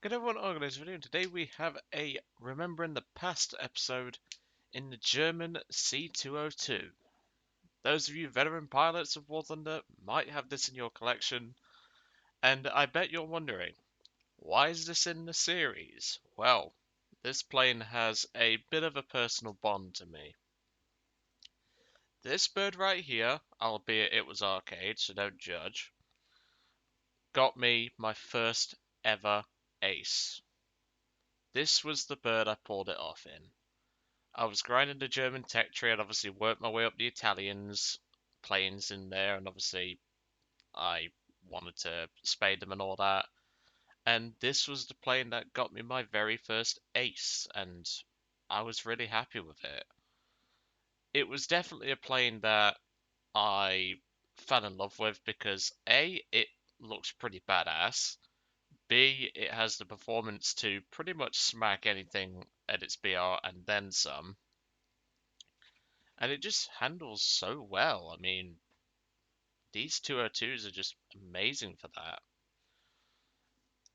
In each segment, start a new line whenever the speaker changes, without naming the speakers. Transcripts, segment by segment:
Good everyone, welcome to this video. Today we have a Remembering the Past episode in the German C.202. Those of you veteran pilots of War Thunder might have this in your collection, and I bet you're wondering, why is this in the series? Well, this plane has a bit of a personal bond to me. This bird right here, albeit it was arcade, so don't judge, got me my first ever ace. This was the bird I pulled it off in. I was grinding the German tech tree and obviously worked my way up the Italians planes in there, and obviously I wanted to spade them and all that. And this was the plane that got me my very first ace, and I was really happy with it. It was definitely a plane that I fell in love with because A, it looks pretty badass. B, it has the performance to pretty much smack anything at its BR and then some. And it just handles so well. I mean, these 202s are just amazing for that.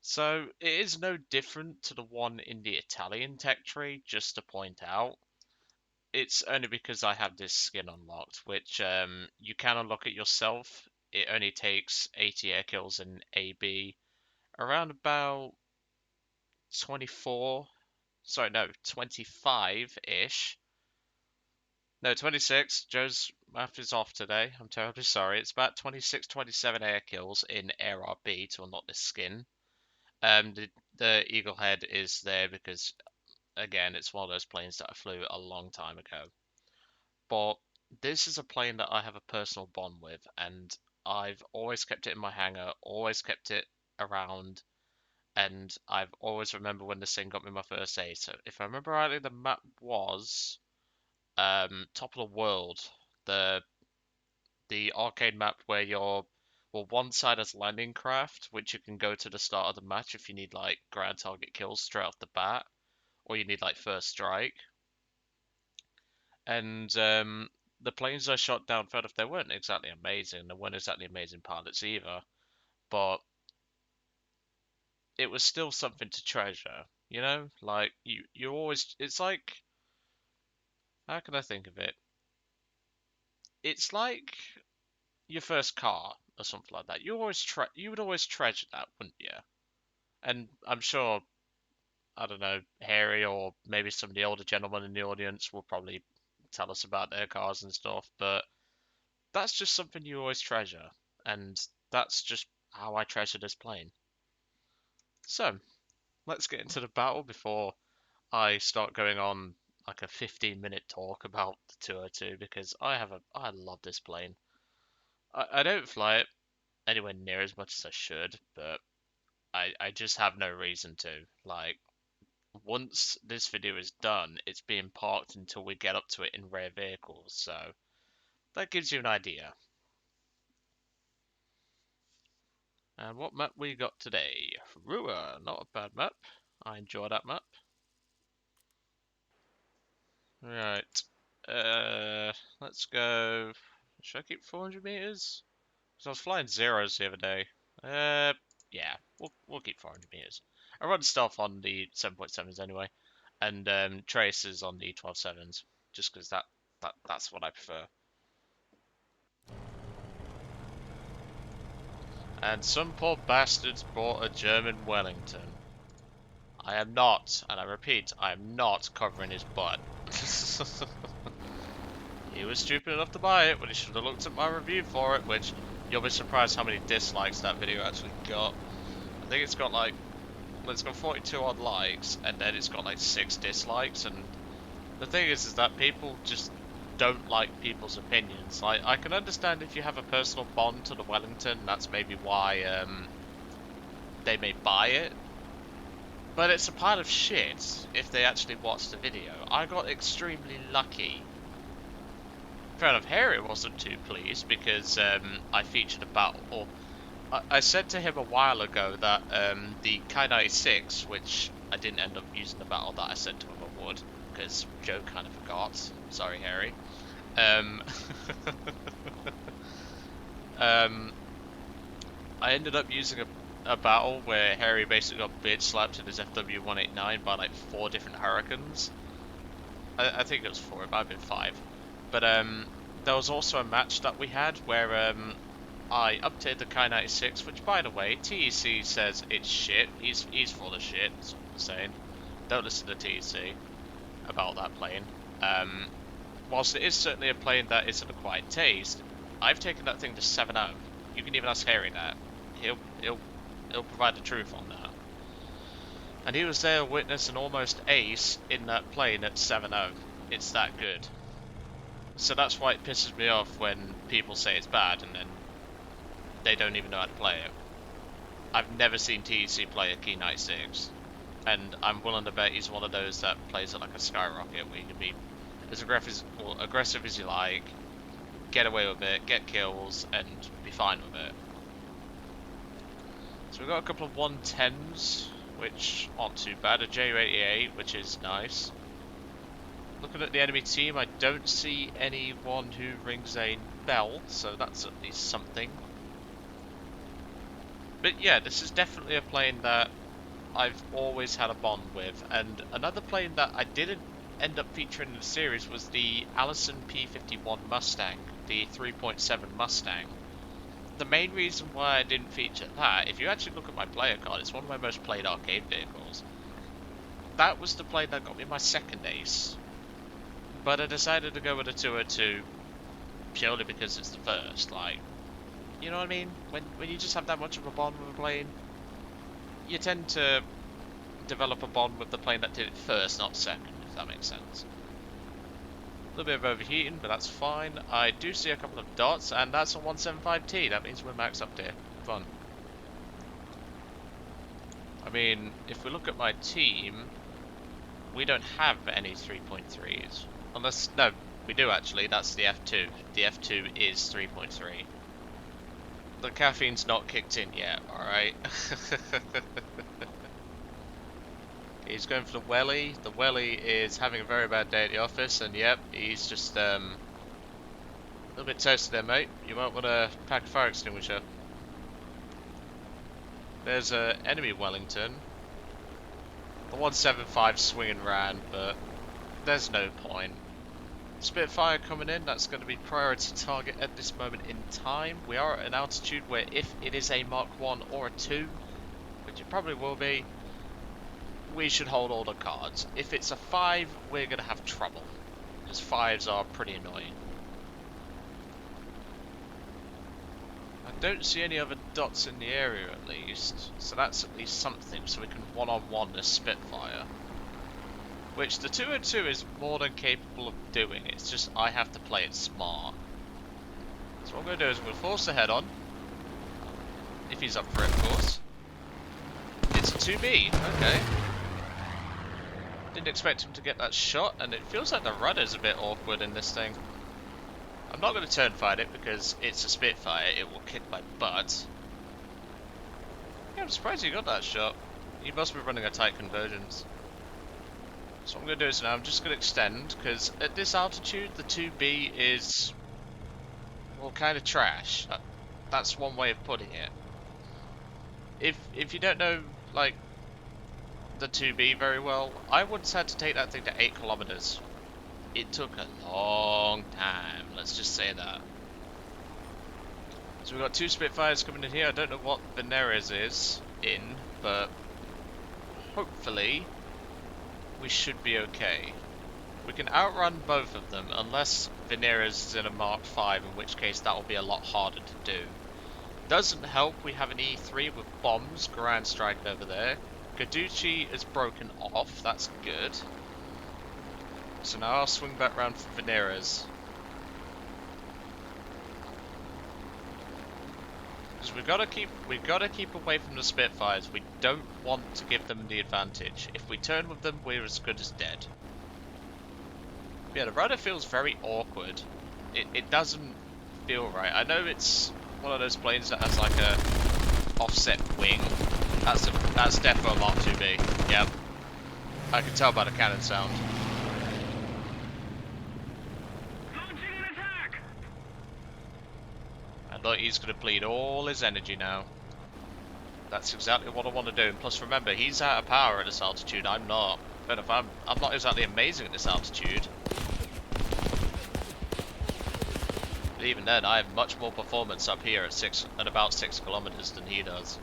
So it is no different to the one in the Italian tech tree, just to point out. It's only because I have this skin unlocked, which you can unlock it yourself. It only takes 80 air kills in AB, around about 24, sorry, no, 25-ish. No, 26. Joe's math is off today. I'm terribly sorry. It's about 26, 27 air kills in Air RB to unlock this skin. The Eagle Head is there because, again, it's one of those planes that I flew a long time ago. But this is a plane that I have a personal bond with, and I've always kept it in my hangar, always kept it around, and I've always remembered when this thing got me my first ace. So if I remember rightly, the map was Top of the World, the arcade map where you're, well, one side has landing craft, which you can go to the start of the match if you need like ground target kills straight off the bat, or you need like first strike. And the planes I shot down further, they weren't exactly amazing. They weren't exactly amazing pilots either, but it was still something to treasure. You know, like you always. It's like, how can I think of it? It's like your first car or something like that. You would always treasure that, wouldn't you? And I'm sure, I don't know, Harry or maybe some of the older gentlemen in the audience will probably tell us about their cars and stuff, but that's just something you always treasure, and that's just how I treasure this plane. So, let's get into the battle before I start going on like a 15-minute talk about the 202 because I love this plane. I don't fly it anywhere near as much as I should, but I just have no reason to. Like, once this video is done, it's being parked until we get up to it in rare vehicles, so that gives you an idea. And what map we got today? Rua, not a bad map. I enjoy that map. Right. Let's go. Should I keep 400 meters? Because I was flying zeros the other day. Yeah, we'll keep 400 meters. I run stealth on the 7.7s anyway, and traces on the 12.7s, just because that's what I prefer. And some poor bastards bought a German Wellington. I am not, and I repeat, I am not covering his butt. He was stupid enough to buy it, but he should have looked at my review for it, which you'll be surprised how many dislikes that video actually got. I think it's got like, well, it's got 42 odd likes, and then it's got like 6 dislikes, and the thing is that people just don't like people's opinions. Like, I can understand if you have a personal bond to the Wellington, that's maybe why they may buy it. But it's a pile of shit if they actually watch the video. I got extremely lucky. Fair enough, Harry wasn't too pleased because I featured a battle. I said to him a while ago that the Ki-96, which I didn't end up using the battle that I said to him I would, because Joe kind of forgot. Sorry, Harry. Um, I ended up using a battle where Harry basically got bitch slapped in his FW-189 by like 4 different Hurricanes. I think it was 4, it might have been 5. But there was also a match that we had where I updated the Ki-96, which by the way, TEC says it's shit. He's full of shit, that's what I'm saying. Don't listen to TEC about that plane. Whilst it is certainly a plane that is an acquired taste, I've taken that thing to 7.0. You can even ask Harry that. He'll provide the truth on that. And he was there witness an almost ace in that plane at 7.0. It's that good. So that's why it pisses me off when people say it's bad and then they don't even know how to play it. I've never seen TEC play a Ki-96, and I'm willing to bet he's one of those that plays it like a skyrocket, where you can be as aggressive as you like, get away with it, get kills, and be fine with it. So we've got a couple of 110s, which aren't too bad, a Ju-88, which is nice. Looking at the enemy team, I don't see anyone who rings a bell, so that's at least something. But yeah, this is definitely a plane that I've always had a bond with, and another plane that I didn't end up featuring in the series was the Allison P-51 Mustang, the 3.7 Mustang. The main reason why I didn't feature that, if you actually look at my player card, it's one of my most played arcade vehicles. That was the plane that got me my second ace, but I decided to go with a 202 purely because it's the first. Like, you know what I mean? When you just have that much of a bond with a plane, you tend to develop a bond with the plane that did it first, not second, if that makes sense. A little bit of overheating, but that's fine. I do see a couple of dots, and that's a 175T. That means we're maxed up here. Fun. I mean, if we look at my team, we don't have any 3.3s. Unless, no, we do actually. That's the F2. The F2 is 3.3. The caffeine's not kicked in yet, alright? He's going for the welly. The welly is having a very bad day at the office, and yep, he's just a little bit toasted there, mate. You might want to pack a fire extinguisher. There's a enemy Wellington. The 175 swing and ran, but there's no point. Spitfire coming in, that's going to be priority target at this moment in time. We are at an altitude where if it is a Mark 1 or a 2, which it probably will be, we should hold all the cards. If it's a 5, we're going to have trouble, because 5s are pretty annoying. I don't see any other dots in the area at least, so that's at least something, so we can one-on-one this Spitfire. Which the 202 is more than capable of doing, it's just I have to play it smart. So what I'm going to do is I'm going to force the head on, if he's up for it of course. It's a 2B, okay. Didn't expect him to get that shot, and it feels like the rudder's a bit awkward in this thing. I'm not going to turn fight it because it's a Spitfire, it will kick my butt. Yeah, I'm surprised he got that shot. He must be running a tight convergence. So what I'm going to do is now I'm just going to extend, because at this altitude the 2B is, well, kind of trash. That's one way of putting it. If you don't know, like, the 2B very well, I once had to take that thing to 8 kilometers. It took a long time, let's just say that. So we've got 2 Spitfires coming in here. I don't know what Veneres is in, but hopefully we should be okay. We can outrun both of them, unless Veneres is in a Mark 5, in which case that will be a lot harder to do. Doesn't help, we have an E3 with bombs, Grand Strike over there. Gaducci is broken off, that's good. So now I'll swing back round for Veneres. Because we've got to keep away from the Spitfires. We don't want to give them the advantage. If we turn with them, we're as good as dead. Yeah, the rudder feels very awkward. It doesn't feel right. I know it's one of those planes that has like a offset wing. That's definitely a Mark 2B. Yep. I can tell by the cannon sound. And look, he's going to bleed all his energy now. That's exactly what I want to do. And plus, remember, he's out of power at this altitude. I'm not. But if I'm not exactly amazing at this altitude. But even then, I have much more performance up here at about 6 kilometers than he does.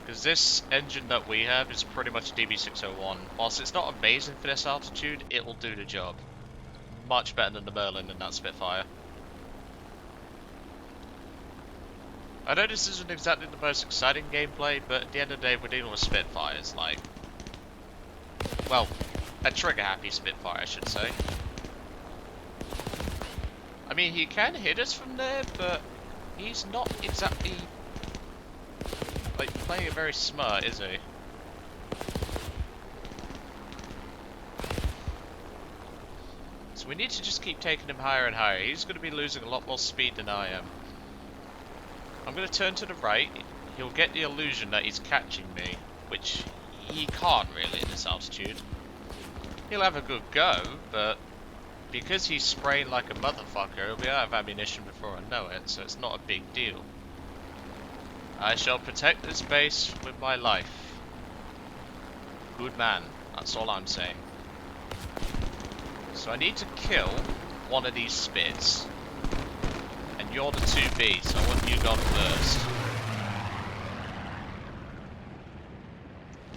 Because this engine that we have is pretty much DB601. Whilst it's not amazing for this altitude, it will do the job. Much better than the Merlin and that Spitfire. I know this isn't exactly the most exciting gameplay, but at the end of the day, we're dealing with Spitfires, like... Well, a trigger-happy Spitfire, I should say. I mean, he can hit us from there, but he's not exactly... like, playing it very smart, is he? So we need to just keep taking him higher and higher. He's going to be losing a lot more speed than I am. I'm going to turn to the right. He'll get the illusion that he's catching me, which he can't really at this altitude. He'll have a good go, but because he's spraying like a motherfucker, he'll be out of ammunition before I know it, so it's not a big deal. I shall protect this base with my life. Good man, that's all I'm saying. So I need to kill one of these spits. And you're the 2B, so I want you gone first.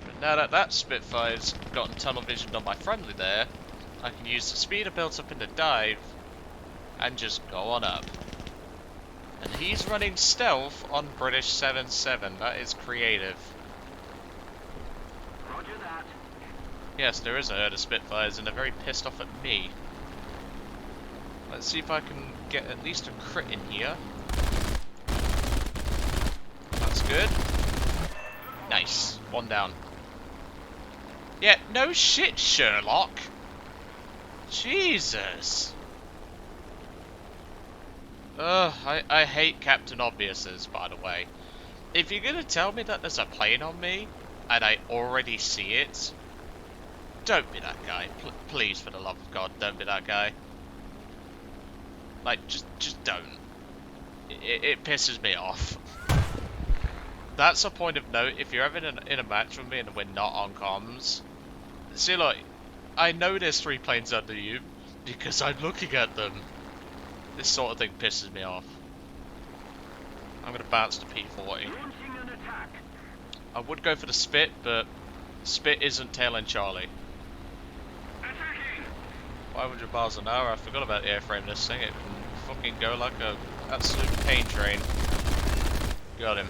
But now that that Spitfire's gotten tunnel visioned on my friendly there, I can use the speed I built up in the dive and just go on up. And he's running stealth on British 7-7. That is creative.
Roger that.
Yes, there is a herd of Spitfires and they're very pissed off at me. Let's see if I can get at least a crit in here. That's good. Nice. One down. Yeah, no shit, Sherlock. Jesus. Ugh, I hate Captain Obviouses, by the way. If you're gonna tell me that there's a plane on me, and I already see it, don't be that guy. Please, for the love of God, don't be that guy. Like, just don't. It pisses me off. That's a point of note. If you're ever in a match with me and we're not on comms, see, look, I know there's 3 planes under you because I'm looking at them. This sort of thing pisses me off. I'm gonna bounce to P40. I would go for the Spit, but Spit isn't tailing Charlie. 500 miles an hour. I forgot about the airframe. This thing, it can fucking go like a absolute pain train. Got him.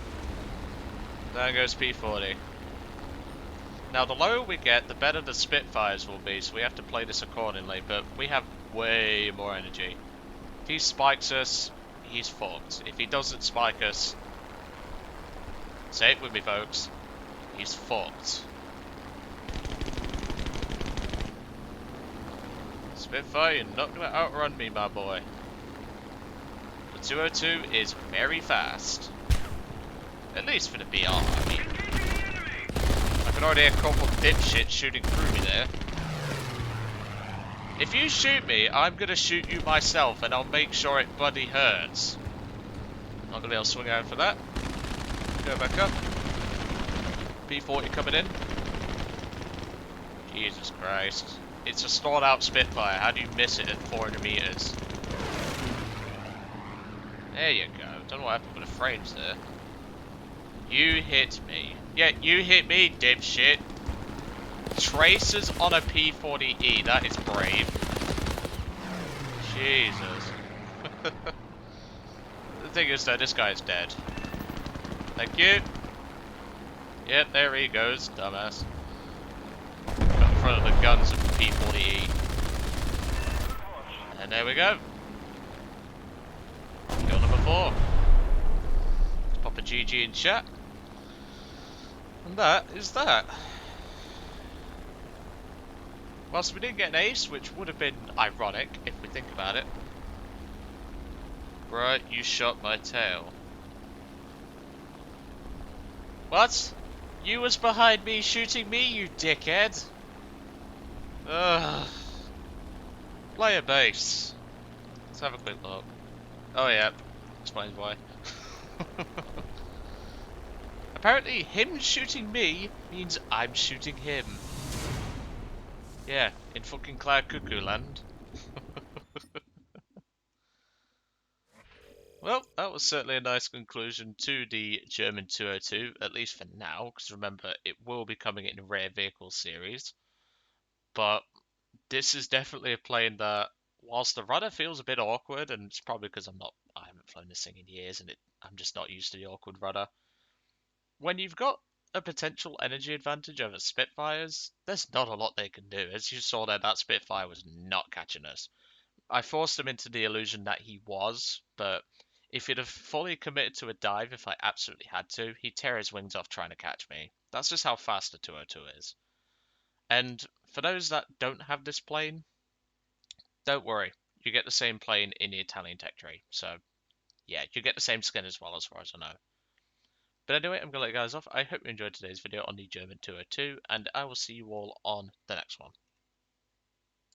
There goes P40. Now, the lower we get, the better the Spitfires will be, so we have to play this accordingly, but we have way more energy. If he spikes us, he's fucked. If he doesn't spike us, say it with me, folks, he's fucked. Spitfire, you're not going to outrun me, my boy. The 202 is very fast. At least for the BR, I mean. I can already hear a couple of dipshits shooting through me there. If you shoot me, I'm going to shoot you myself, and I'll make sure it bloody hurts. Not going to be able to swing out for that. Go back up. P40 coming in. Jesus Christ. It's a stalled out Spitfire. How do you miss it at 400 meters? There you go. Don't know what happened with the frames there. You hit me. Yeah, you hit me, dipshit. Tracers on a P40E. That is brave. Jesus. The thing is, though, this guy's dead. Thank you. Yep, there he goes, dumbass. Got in front of the guns of the P40E. And there we go. Kill number 4. Let's pop a GG in chat. And that is that. Whilst we didn't get an ace, which would have been ironic if we think about it. Right, you shot my tail. What? You was behind me shooting me, you dickhead? Ugh. Player base. Let's have a quick look. Oh yeah, explains why. Apparently, him shooting me means I'm shooting him. Yeah, in fucking Cloud Cuckoo Land. Well, that was certainly a nice conclusion to the German 202, at least for now, because remember, it will be coming in a rare vehicle series. But this is definitely a plane that, whilst the rudder feels a bit awkward, and it's probably because I haven't flown this thing in years, and I'm just not used to the awkward rudder. When you've got a potential energy advantage over Spitfires, there's not a lot they can do. As you saw there, that Spitfire was not catching us. I forced him into the illusion that he was, but if he'd have fully committed to a dive if I absolutely had to, he'd tear his wings off trying to catch me. That's just how fast the 202 is. And for those that don't have this plane, don't worry. You get the same plane in the Italian tech tree. So, yeah, you get the same skin as well, as far as I know. But anyway, I'm going to let you guys off. I hope you enjoyed today's video on the German 202, and I will see you all on the next one.